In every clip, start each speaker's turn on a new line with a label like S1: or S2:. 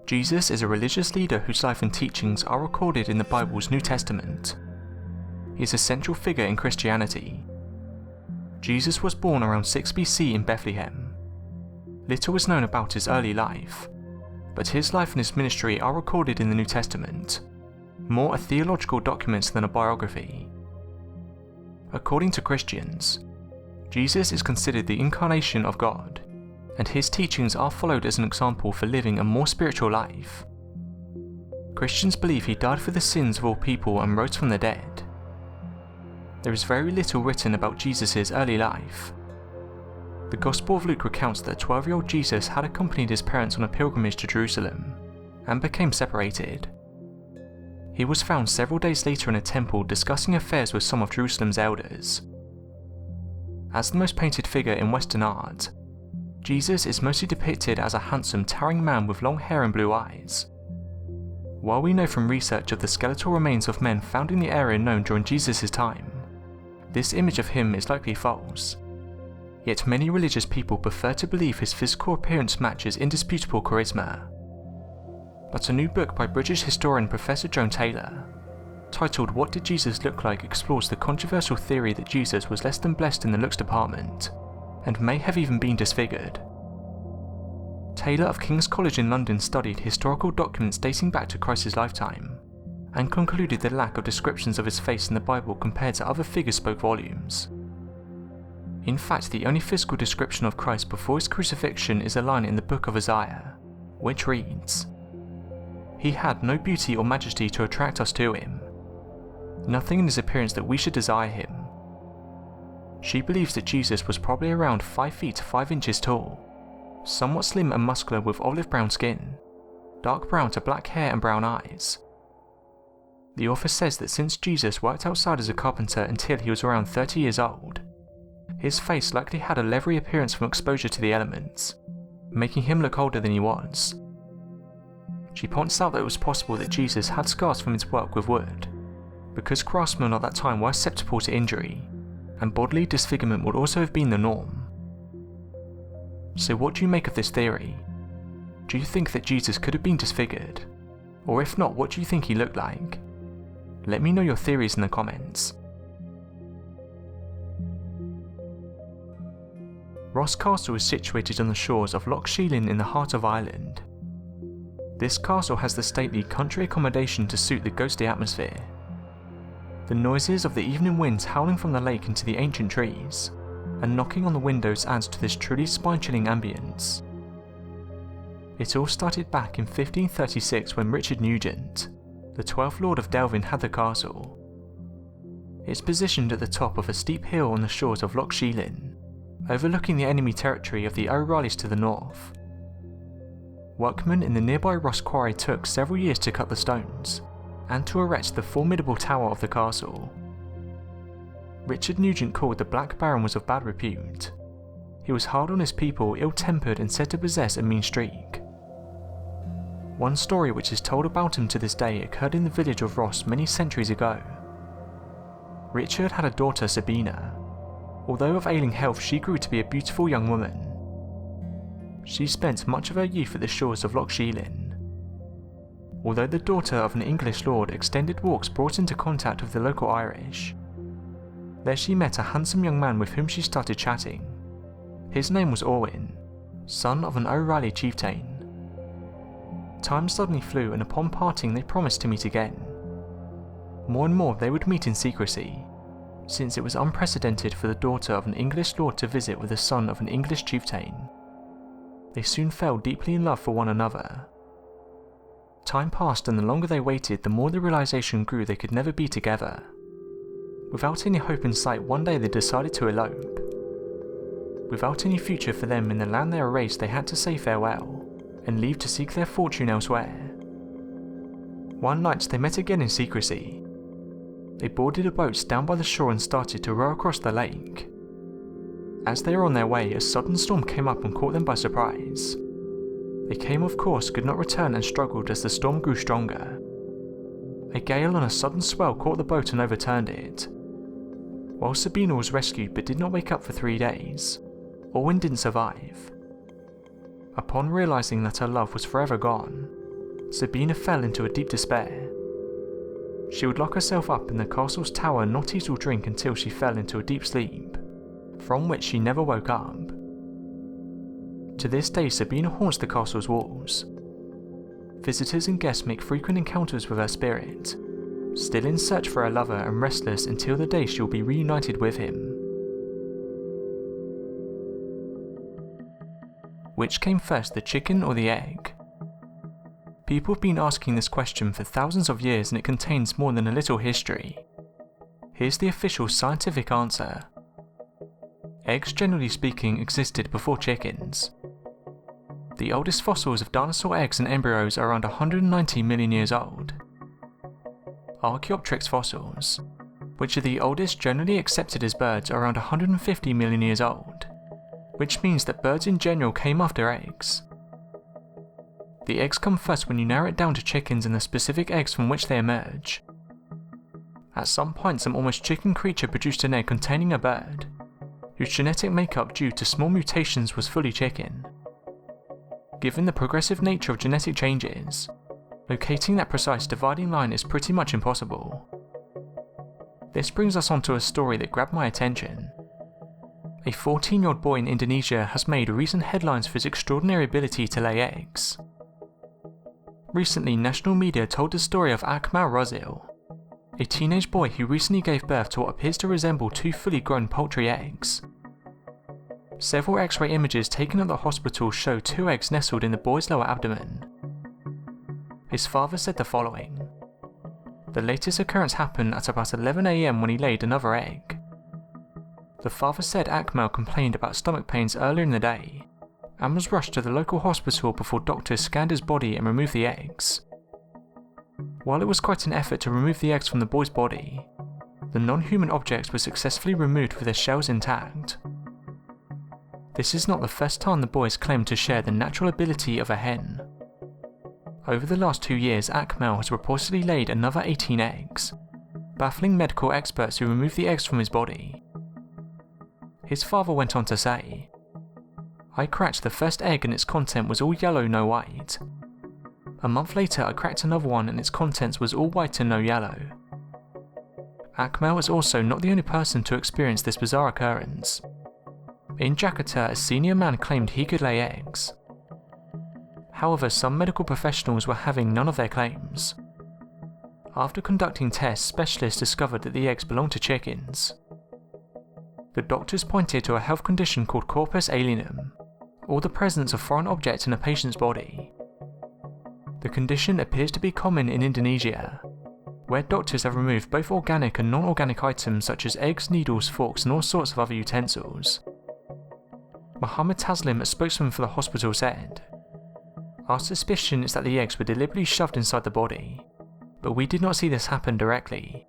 S1: Jesus is a religious leader whose life and teachings are recorded in the Bible's New Testament. He is a central figure in Christianity. Jesus was born around 6 BC in Bethlehem. Little is known about his early life, but his life and his ministry are recorded in the New Testament, more a theological document than a biography. According to Christians, Jesus is considered the incarnation of God, and his teachings are followed as an example for living a more spiritual life. Christians believe he died for the sins of all people and rose from the dead. There is very little written about Jesus' early life. The Gospel of Luke recounts that 12-year-old Jesus had accompanied his parents on a pilgrimage to Jerusalem, and became separated. He was found several days later in a temple discussing affairs with some of Jerusalem's elders. As the most painted figure in Western art, Jesus is mostly depicted as a handsome, towering man with long hair and blue eyes. While we know from research of the skeletal remains of men found in the area known during Jesus' time, this image of him is likely false. Yet many religious people prefer to believe his physical appearance matches indisputable charisma. But a new book by British historian Professor Joan Taylor, titled "What Did Jesus Look Like?" explores the controversial theory that Jesus was less than blessed in the looks department, and may have even been disfigured. Taylor of King's College in London studied historical documents dating back to Christ's lifetime, and concluded the lack of descriptions of his face in the Bible compared to other figures spoke volumes. In fact, the only physical description of Christ before his crucifixion is a line in the book of Isaiah, which reads, "He had no beauty or majesty to attract us to him, nothing in his appearance that we should desire him." She believes that Jesus was probably around 5 feet 5 inches tall, somewhat slim and muscular with olive brown skin, dark brown to black hair and brown eyes. The author says that since Jesus worked outside as a carpenter until he was around 30 years old, his face likely had a leathery appearance from exposure to the elements, making him look older than he was. She points out that it was possible that Jesus had scars from his work with wood, because craftsmen at that time were susceptible to injury, and bodily disfigurement would also have been the norm. So what do you make of this theory? Do you think that Jesus could have been disfigured? Or if not, what do you think he looked like? Let me know your theories in the comments. Ross Castle is situated on the shores of Loch Sheelin in the heart of Ireland. This castle has the stately country accommodation to suit the ghostly atmosphere. The noises of the evening winds howling from the lake into the ancient trees, and knocking on the windows adds to this truly spine-chilling ambience. It all started back in 1536 when Richard Nugent, the 12th Lord of Delvin, had the castle. It's positioned at the top of a steep hill on the shores of Loch Sheelin, overlooking the enemy territory of the O'Reillys to the north. Workmen in the nearby Ross Quarry took several years to cut the stones, and to erect the formidable tower of the castle. Richard Nugent, called the Black Baron, was of bad repute. He was hard on his people, ill-tempered and said to possess a mean streak. One story which is told about him to this day occurred in the village of Ross many centuries ago. Richard had a daughter, Sabina. Although of ailing health, she grew to be a beautiful young woman. She spent much of her youth at the shores of Loch Sheelin. Although the daughter of an English lord, extended walks brought into contact with the local Irish. There she met a handsome young man with whom she started chatting. His name was Orwin, son of an O'Reilly chieftain. Time suddenly flew, and upon parting they promised to meet again. More and more they would meet in secrecy, since it was unprecedented for the daughter of an English lord to visit with the son of an English chieftain. They soon fell deeply in love for one another. Time passed, and the longer they waited, the more the realization grew they could never be together. Without any hope in sight, one day they decided to elope. Without any future for them in the land they erased, they had to say farewell, and leave to seek their fortune elsewhere. One night they met again in secrecy. They boarded a boat down by the shore and started to row across the lake. As they were on their way, a sudden storm came up and caught them by surprise. They came off course, could not return, and struggled as the storm grew stronger. A gale and a sudden swell caught the boat and overturned it. while Sabina was rescued but did not wake up for 3 days, Owen didn't survive. Upon realizing that her love was forever gone, Sabina fell into a deep despair. She would lock herself up in the castle's tower, not eat or drink until she fell into a deep sleep, from which she never woke up. To this day, Sabina haunts the castle's walls. Visitors and guests make frequent encounters with her spirit, still in search for her lover and restless until the day she will be reunited with him. Which came first, the chicken or the egg? People have been asking this question for thousands of years, and it contains more than a little history. Here's the official scientific answer. Eggs, generally speaking, existed before chickens. The oldest fossils of dinosaur eggs and embryos are around 190 million years old. Archaeopteryx fossils, which are the oldest generally accepted as birds, are around 150 million years old, which means that birds in general came after eggs. The eggs come first when you narrow it down to chickens and the specific eggs from which they emerge. At some point, some almost chicken creature produced an egg containing a bird, whose genetic makeup due to small mutations was fully chicken. Given the progressive nature of genetic changes, locating that precise dividing line is pretty much impossible. This brings us onto a story that grabbed my attention. A 14-year-old boy in Indonesia has made recent headlines for his extraordinary ability to lay eggs. Recently, national media told the story of Akmal Razil, a teenage boy who recently gave birth to what appears to resemble 2 fully grown poultry eggs. Several X-ray images taken at the hospital show 2 eggs nestled in the boy's lower abdomen. His father said the following: "The latest occurrence happened at about 11 AM when he laid another egg." The father said Akmal complained about stomach pains earlier in the day, and was rushed to the local hospital before doctors scanned his body and removed the eggs. While it was quite an effort to remove the eggs from the boy's body, the non-human objects were successfully removed with their shells intact. This is not the first time the boy has claimed to share the natural ability of a hen. Over the last 2 years, Akmal has reportedly laid another 18 eggs, baffling medical experts who removed the eggs from his body. His father went on to say, "I cracked the first egg and its content was all yellow, no white. A month later I cracked another one and its contents was all white and no yellow." Akmal is also not the only person to experience this bizarre occurrence. In Jakarta, a senior man claimed he could lay eggs. However, some medical professionals were having none of their claims. After conducting tests, specialists discovered that the eggs belonged to chickens. The doctors pointed to a health condition called corpus alienum, or the presence of foreign objects in a patient's body. The condition appears to be common in Indonesia, where doctors have removed both organic and non-organic items such as eggs, needles, forks, and all sorts of other utensils. Muhammad Taslim, a spokesman for the hospital, said, "Our suspicion is that the eggs were deliberately shoved inside the body, but we did not see this happen directly."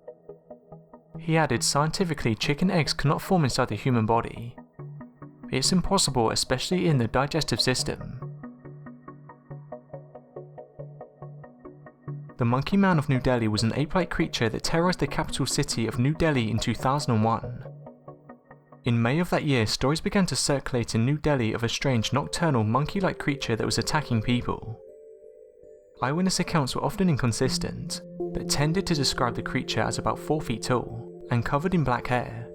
S1: He added, "Scientifically, chicken eggs cannot form inside the human body. It's impossible, especially in the digestive system." The Monkey Man of New Delhi was an ape-like creature that terrorized the capital city of New Delhi in 2001. In May of that year, stories began to circulate in New Delhi of a strange nocturnal monkey-like creature that was attacking people. Eyewitness accounts were often inconsistent, but tended to describe the creature as about 4 feet tall and covered in black hair.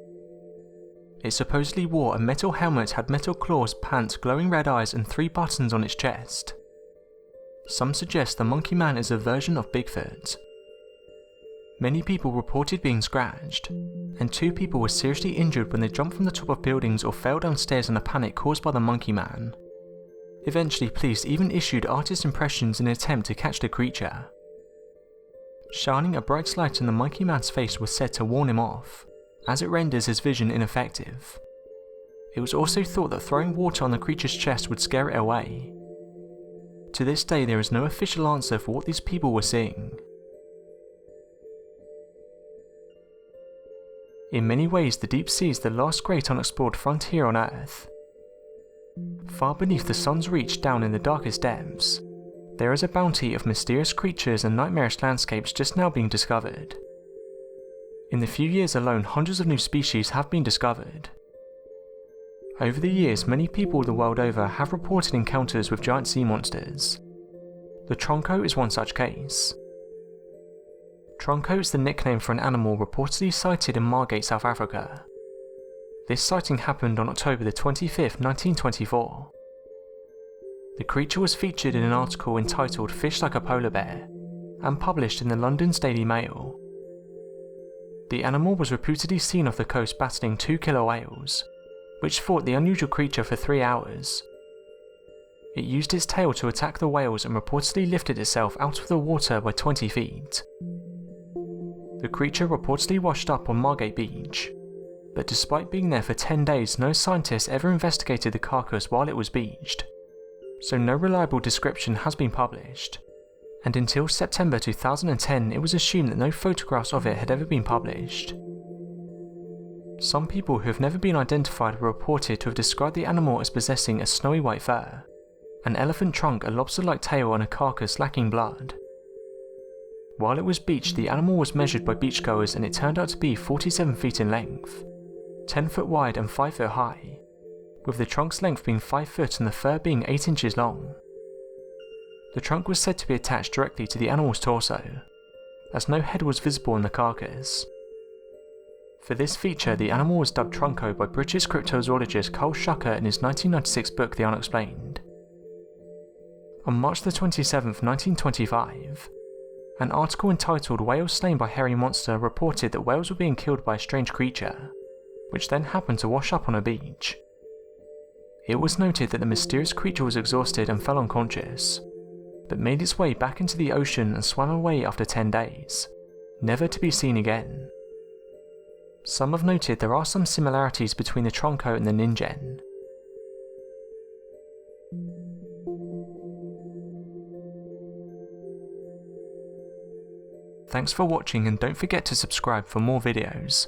S1: It supposedly wore a metal helmet, had metal claws, pants, glowing red eyes, and 3 buttons on its chest. Some suggest the Monkey Man is a version of Bigfoot. Many people reported being scratched, and 2 people were seriously injured when they jumped from the top of buildings or fell downstairs in a panic caused by the Monkey Man. Eventually, police even issued artist impressions in an attempt to catch the creature. Shining a bright light on the Monkey Man's face was said to warn him off, as it renders his vision ineffective. It was also thought that throwing water on the creature's chest would scare it away. To this day, there is no official answer for what these people were seeing. In many ways, the deep sea is the last great unexplored frontier on Earth. Far beneath the sun's reach, down in the darkest depths, there is a bounty of mysterious creatures and nightmarish landscapes just now being discovered. In the few years alone, hundreds of new species have been discovered. Over the years, many people the world over have reported encounters with giant sea monsters. The Tronco is one such case. Tronco is the nickname for an animal reportedly sighted in Margate, South Africa. This sighting happened on October the 25th, 1924. The creature was featured in an article entitled "Fish Like a Polar Bear" and published in the London's Daily Mail. The animal was reputedly seen off the coast battling 2 killer whales, which fought the unusual creature for 3 hours. It used its tail to attack the whales and reportedly lifted itself out of the water by 20 feet. The creature reportedly washed up on Margate Beach, but despite being there for 10 days, no scientists ever investigated the carcass while it was beached, so no reliable description has been published, and until September 2010 it was assumed that no photographs of it had ever been published. Some people who have never been identified were reported to have described the animal as possessing a snowy white fur, an elephant trunk, a lobster-like tail and a carcass lacking blood. While it was beached, the animal was measured by beachgoers and it turned out to be 47 feet in length, 10 foot wide and 5 foot high, with the trunk's length being 5 foot and the fur being 8 inches long. The trunk was said to be attached directly to the animal's torso, as no head was visible in the carcass. For this feature, the animal was dubbed Tronco by British cryptozoologist Carl Schucker in his 1996 book The Unexplained. On March the 27th, 1925, an article entitled "Whales Slain by Hairy Monster" reported that whales were being killed by a strange creature, which then happened to wash up on a beach. It was noted that the mysterious creature was exhausted and fell unconscious, but made its way back into the ocean and swam away after 10 days, never to be seen again. Some have noted there are some similarities between the Tronco and the Ningen. Thanks for watching and don't forget to subscribe for more videos.